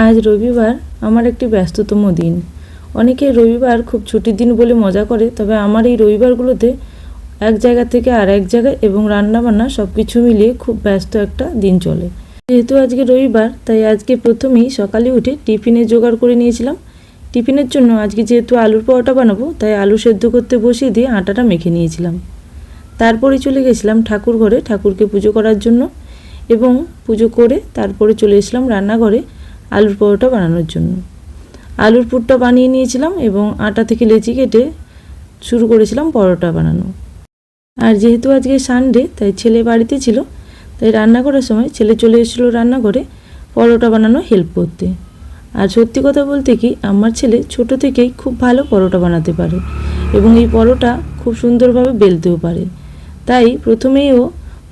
আজ রবিবার আমার একটি ব্যস্ততম দিন। অনেকে রবিবার খুব ছুটির দিন বলে মজা করে, তবে আমার এই রবিবারগুলোতে এক জায়গা থেকে আর এক জায়গায় এবং রান্নাবান্না সব কিছু মিলিয়ে খুব ব্যস্ত একটা দিন চলে। যেহেতু আজকে রবিবার, তাই আজকে প্রথমেই সকালে উঠে টিফিনের জোগাড় করে নিয়েছিলাম। টিফিনের জন্য আজকে যেহেতু আলুর পরোটা বানাবো, তাই আলু সেদ্ধ করতে বসিয়ে দিয়ে আটাটা মেখে নিয়েছিলাম। তারপরে চলে গেছিলাম ঠাকুর ঘরে ঠাকুরকে পুজো করার জন্য, এবং পুজো করে তারপরে চলে এসলাম রান্নাঘরে আলুর পরোটা বানানোর জন্য। আলুর পুরটা বানিয়ে নিয়েছিলাম এবং আটা থেকে লেচি কেটে শুরু করেছিলাম পরোটা বানানো। আর যেহেতু আজকে সানডে, তাই ছেলে বাড়িতে ছিল, তাই রান্না করার সময় ছেলে চলে এসেছিলো রান্নাঘরে পরোটা বানানো হেল্প করতে। আর সত্যি কথা বলতে কি, আমার ছেলে ছোট থেকেই খুব ভালো পরোটা বানাতে পারে এবং এই পরোটা খুব সুন্দরভাবে বেলতেও পারে। তাই প্রথমেই ও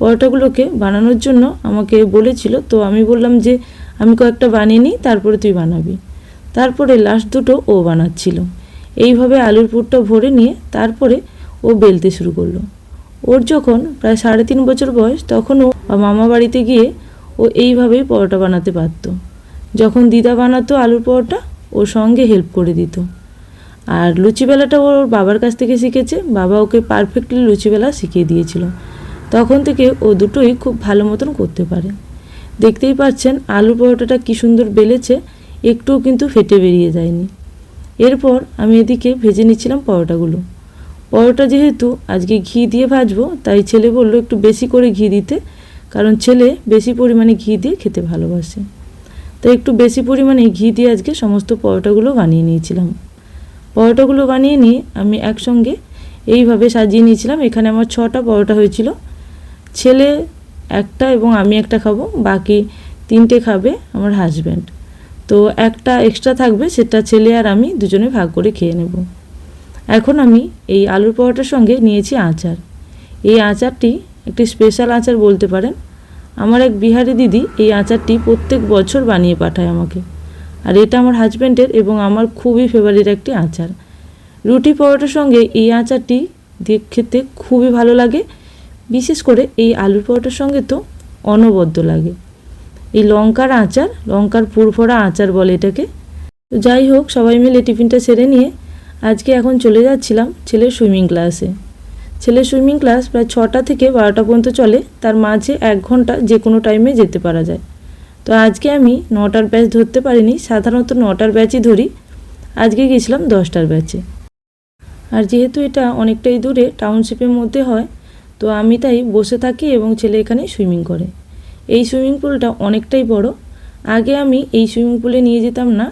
পরোটাগুলোকে বানানোর জন্য আমাকে বলেছিল, তো আমি বললাম যে আমি কয়েকটা বানিয়ে নিই, তারপরে তুই বানাবি। তারপরে লাস্ট দুটো ও বানাচ্ছিল। এইভাবে আলুর পুরটা ভরে নিয়ে তারপরে ও বেলতে শুরু করলো। ওর যখন প্রায় 3.5 বছর বয়স, তখন ও মামা বাড়িতে গিয়ে ও এইভাবেই পরোটা বানাতে পারত। যখন দিদা বানাতো আলুর পরোটা, ওর সঙ্গে হেল্প করে দিত। আর লুচি বেলাটা ওর বাবার কাছ থেকে শিখেছে। বাবা ওকে পারফেক্টলি লুচি বেলা শিখিয়ে দিয়েছিল। তখন থেকে ও দুটোই খুব ভালো মতন করতে পারে। দেখতেই পাচ্ছেন আলুর পরোটাটা কী সুন্দর বেলেছে, একটুও কিন্তু ফেটে বেরিয়ে যায়নি। এরপর আমি এদিকে ভেজে নিচ্ছিলাম পরোটাগুলো। পরোটা যেহেতু আজকে ঘি দিয়ে ভাজবো, তাই ছেলে বললো একটু বেশি করে ঘি দিতে, কারণ ছেলে বেশি পরিমাণে ঘি দিয়ে খেতে ভালোবাসে। তাই একটু বেশি পরিমাণে ঘি দিয়ে আজকে সমস্ত পরোটাগুলো বানিয়ে নিয়েছিলাম। পরোটাগুলো বানিয়ে নিয়ে আমি একসঙ্গে এইভাবে সাজিয়ে নিয়েছিলাম। এখানে আমার 6টা পরোটা হয়েছিল। ছেলে একটা এবং আমি একটা খাবো, বাকি 3টে খাবে আমার হাজব্যান্ড। তো একটা এক্সট্রা থাকবে, সেটা ছেলে আর আমি দুজনে ভাগ করে খেয়ে নেব। এখন আমি এই আলুর পরোটার সঙ্গে নিয়েছি আচার। এই আচারটি একটি স্পেশাল আচার বলতে পারেন। আমার এক বিহারি দিদি এই আচারটি প্রত্যেক বছর বানিয়ে পাঠায় আমাকে। আর এটা আমার হাজব্যান্ডের এবং আমার খুবই ফেভারিট একটি আচার। রুটি পরোটার সঙ্গে এই আচারটি দিয়ে খেতে খুবই ভালো লাগে। বিশেষ করে এই আলুর পরোটার সঙ্গে তো অনবদ্য লাগে। এই লঙ্কার আচার, লঙ্কার পুরভরা আচার বলে এটাকে। তো যাই হোক, সবাই মিলে টিফিনটা সেরে নিয়ে আজকে এখন চলে যাচ্ছিলাম ছেলের সুইমিং ক্লাসে। ছেলের সুইমিং ক্লাস প্রায় 6টা থেকে 12টা পর্যন্ত চলে। তার মাঝে 1 ঘন্টা যে কোনো টাইমে যেতে পারা যায়। তো আজকে আমি 9টার ব্যাচ ধরতে পারিনি, সাধারণত 9টার ব্যাচই ধরি। আজকে গিয়েছিলাম 10টার ব্যাচে। আর যেহেতু এটা অনেকটাই দূরে, টাউনশিপের মধ্যে হয়, তো আমি তাই বসে থাকি এবং ছেলে এখানে সুইমিং করে। এই সুইমিং পুলটা অনেকটাই বড়। আগে আমি এই সুইমিং পুলে নিয়ে যেতাম না।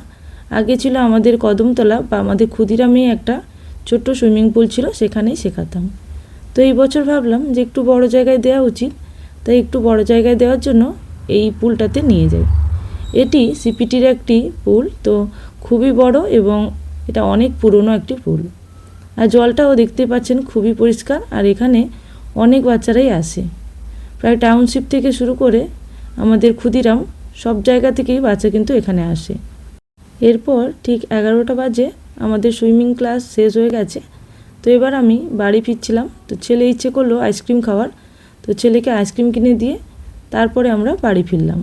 আগে ছিল আমাদের কদমতলা বা আমাদের ক্ষুদিরামে একটা ছোট্ট সুইমিং পুল ছিল, সেখানেই শেখাতাম। তো এই বছর ভাবলাম যে একটু বড় জায়গায় দেওয়া উচিত, তাই একটু বড় জায়গায় দেওয়ার জন্য এই পুলটাতে নিয়ে যাই। এটি সিপিটির একটি পুল, তো খুবই বড় এবং এটা অনেক পুরনো একটি পুল। আর জলটাও দেখতে পাচ্ছেন খুবই পরিষ্কার। আর এখানে অনেক বাচ্চারাই আসে, প্রায় টাউনশিপ থেকে শুরু করে আমাদের ক্ষুদিরাম সব জায়গা থেকেই বাচ্চা কিন্তু এখানে আসে। এরপর ঠিক 11টা বাজে আমাদের সুইমিং ক্লাস শেষ হয়ে গেছে। তো এবার আমি বাড়ি ফিরছিলাম। তো ছেলে ইচ্ছে করলো আইসক্রিম খাওয়ার, তো ছেলেকে আইসক্রিম কিনে দিয়ে তারপরে আমরা বাড়ি ফিরলাম।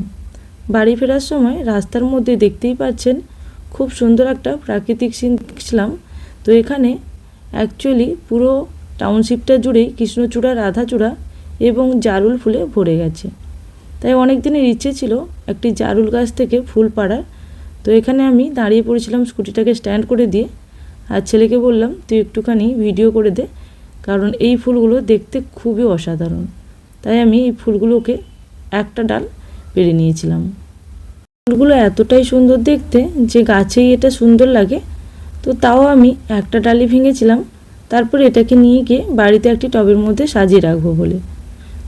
বাড়ি ফেরার সময় রাস্তার মধ্যে দেখতেই পাচ্ছেন খুব সুন্দর একটা প্রাকৃতিক সিন দেখছিলাম। তো এখানে অ্যাকচুয়ালি পুরো টাউনশিপটা জুড়েই কৃষ্ণচূড়া, রাধাচূড়া এবং জারুল ফুলে ভরে গেছে। তাই অনেক দিনের ইচ্ছে ছিল একটি জারুল গাছ থেকে ফুল পাড়ার। তো এখানে আমি দাঁড়িয়ে পড়েছিলাম স্কুটিটাকে স্ট্যান্ড করে দিয়ে, আর ছেলেকে বললাম তুই একটুখানি ভিডিও করে দে, কারণ এই ফুলগুলো দেখতে খুবই অসাধারণ। তাই আমি এই ফুলগুলোকে একটা ডাল পেড়ে নিয়েছিলাম। ফুলগুলো এতটাই সুন্দর দেখতে যে গাছেই এটা সুন্দর লাগে, তো তাও আমি একটা ডালই ভেঙেছিলাম। তারপরে এটাকে নিয়ে গিয়ে বাড়িতে একটি টবের মধ্যে সাজিয়ে রাখবো বলে।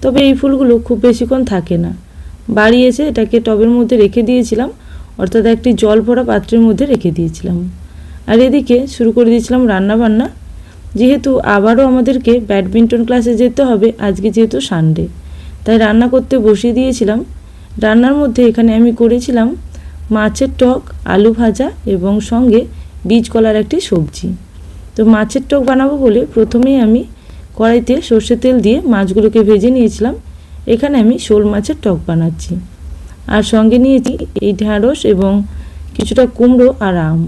তবে এই ফুলগুলো খুব বেশিক্ষণ থাকে না। বাড়ি এসে এটাকে টবের মধ্যে রেখে দিয়েছিলাম, অর্থাৎ একটি জল ভরা পাত্রের মধ্যে রেখে দিয়েছিলাম। আর এদিকে শুরু করে দিয়েছিলাম রান্নাবান্না। যেহেতু আবারও আমাদেরকে ব্যাডমিন্টন ক্লাসে যেতে হবে আজকে, যেহেতু সানডে, তাই রান্না করতে বসিয়ে দিয়েছিলাম। রান্নার মধ্যে এখানে আমি করেছিলাম মাছের টক, আলু ভাজা এবং সঙ্গে বীজ কলার একটি সবজি। তো মাছের টক বানাবো বলে প্রথমেই আমি কড়াইতে সর্ষের তেল দিয়ে মাছগুলোকে ভেজে নিয়েছিলাম। এখানে আমি শোল মাছের টক বানাচ্ছি। আর সঙ্গে নিয়েছি এই ঢ্যাঁড়স এবং কিছুটা কুমড়ো আর আম,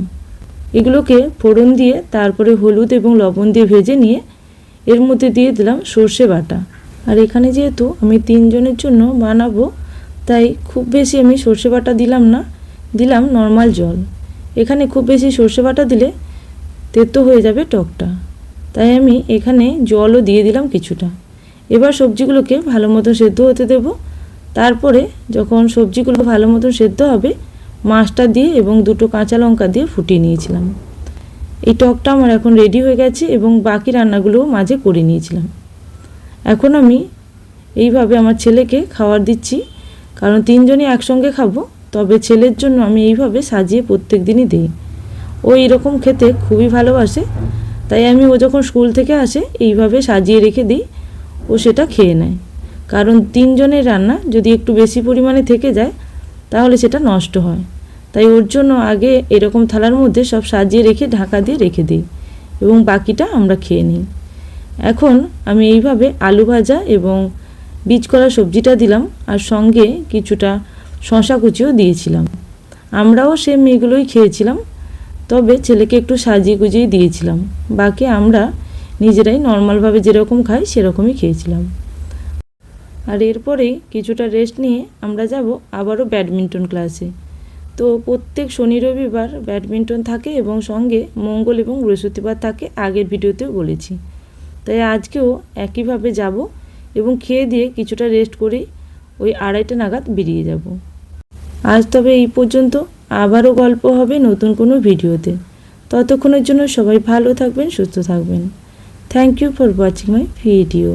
এগুলোকে ফোড়ন দিয়ে তারপরে হলুদ এবং লবণ দিয়ে ভেজে নিয়ে এর মধ্যে দিয়ে দিলাম সর্ষে বাটা। আর এখানে যেহেতু আমি 3 জনের জন্য বানাবো, তাই খুব বেশি আমি সর্ষে বাটা দিলাম না, দিলাম নর্মাল জল। এখানে খুব বেশি সর্ষে বাটা দিলে তেতো হয়ে যাবে টকটা, তাই আমি এখানে জলও দিয়ে দিলাম কিছুটা। এবার সবজিগুলোকে ভালো মতো সেদ্ধ হতে দেব। তারপরে যখন সবজিগুলো ভালো মতো সেদ্ধ হবে, মাছটা দিয়ে এবং 2টো কাঁচা লঙ্কা দিয়ে ফুটিয়ে নিয়েছিলাম। এই টকটা আমার এখন রেডি হয়ে গেছে এবং বাকি রান্নাগুলোও মাঝে করে নিয়েছিলাম। এখন আমি এইভাবে আমার ছেলেকে খাবার দিচ্ছি, কারণ 3 জনই একসঙ্গে খাবো। তবে ছেলের জন্য আমি এইভাবে সাজিয়ে প্রত্যেক দিনই দিই। ও এইরকম খেতে খুবই ভালোবাসে, তাই আমি ও যখন স্কুল থেকে আসে এইভাবে সাজিয়ে রেখে দিই, ও সেটা খেয়ে নেয়। কারণ 3 জনের রান্না যদি একটু বেশি পরিমাণে থেকে যায় তাহলে সেটা নষ্ট হয়, তাই ওর জন্য আগে এরকম থালার মধ্যে সব সাজিয়ে রেখে ঢাকা দিয়ে রেখে দিই এবং বাকিটা আমরা খেয়ে নিই। এখন আমি এইভাবে আলু ভাজা এবং বীজ করা সবজিটা দিলাম, আর সঙ্গে কিছুটা শসা কুচিও দিয়েছিলাম। আমরাও সেম এগুলোই খেয়েছিলাম, তবে ছেলেকে একটু সাজিয়ে গুজিয়ে দিয়েছিলাম। বাকি আমরা নিজেরাই নর্মালভাবে যেরকম খাই সেরকমই খেয়েছিলাম। আর এরপরেই কিছুটা রেস্ট নিয়ে আমরা যাব আবারও ব্যাডমিন্টন ক্লাসে। তো প্রত্যেক শনি রবিবার ব্যাডমিন্টন থাকে এবং সঙ্গে মঙ্গল এবং বৃহস্পতিবার থাকে, আগের ভিডিওতেও বলেছি। তাই আজকেও একইভাবে যাব এবং খেয়ে দিয়ে কিছুটা রেস্ট করেই ওই 2:30 নাগাদ বেরিয়ে যাব। আজ তবে এই পর্যন্ত, আবারও গল্প হবে নতুন কোনো ভিডিওতে। ততক্ষণের জন্য সবাই ভালো থাকবেন, সুস্থ থাকবেন। Thank you for watching my video.